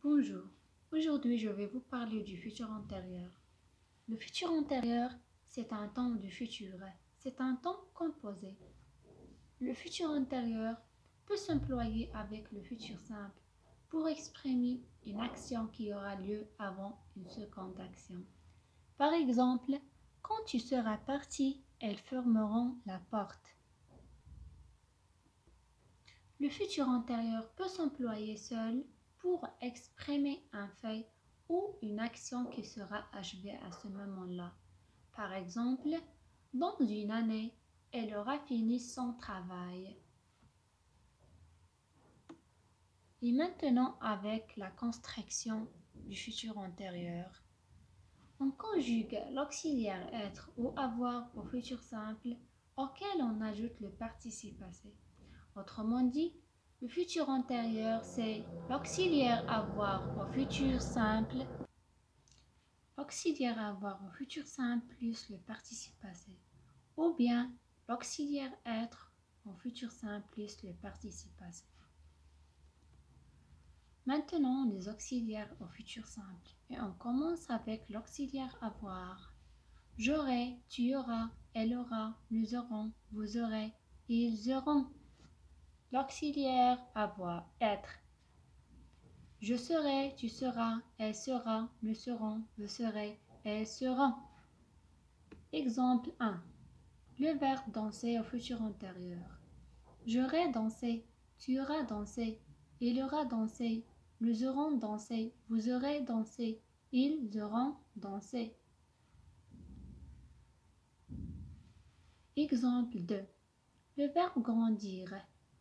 Bonjour, aujourd'hui je vais vous parler du futur antérieur. Le futur antérieur, c'est un temps du futur, c'est un temps composé. Le futur antérieur peut s'employer avec le futur simple pour exprimer une action qui aura lieu avant une seconde action. Par exemple, quand tu seras parti, elles fermeront la porte. Le futur antérieur peut s'employer seul pour exprimer un fait ou une action qui sera achevée à ce moment-là. Par exemple, dans une année, elle aura fini son travail. Et maintenant, avec la construction du futur antérieur, on conjugue l'auxiliaire être ou avoir au futur simple auquel on ajoute le participe passé. Autrement dit, le futur antérieur, c'est l'auxiliaire avoir au futur simple, plus le participe passé, ou bien l'auxiliaire être au futur simple plus le participe passé. Maintenant, les auxiliaires au futur simple, et on commence avec l'auxiliaire avoir. J'aurai, tu auras, elle aura, nous aurons, vous aurez, ils auront. L'auxiliaire avoir, être. Je serai, tu seras, elle sera, nous serons, vous serez, elles seront. Exemple 1. Le verbe danser au futur antérieur. J'aurai dansé, tu auras dansé, il aura dansé, nous aurons dansé, vous aurez dansé, ils auront dansé. Exemple 2. Le verbe grandir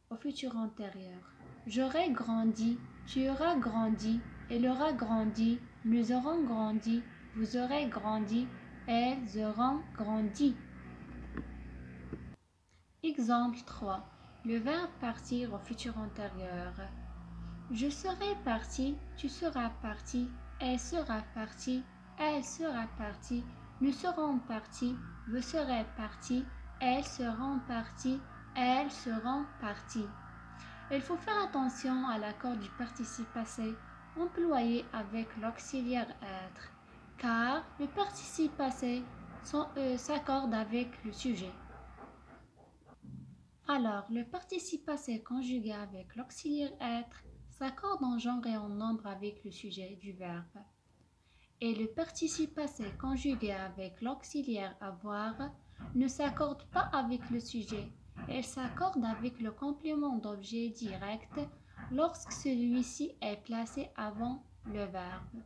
au futur antérieur. J'aurai grandi, tu auras grandi, elle aura grandi, nous aurons grandi, vous aurez grandi, elles auront grandi. Exemple 3. Le verbe partir au futur antérieur. Je serai parti, tu seras parti, elle sera partie, elle sera partie, nous serons partis, vous serez partis, elles seront parties, elles seront parties. Il faut faire attention à l'accord du participe passé employé avec l'auxiliaire être, car le participe passé s'accorde avec le sujet. Alors, le participe passé conjugué avec l'auxiliaire être s'accorde en genre et en nombre avec le sujet du verbe. Et le participe passé conjugué avec l'auxiliaire avoir ne s'accorde pas avec le sujet. Elle s'accorde avec le complément d'objet direct lorsque celui-ci est placé avant le verbe.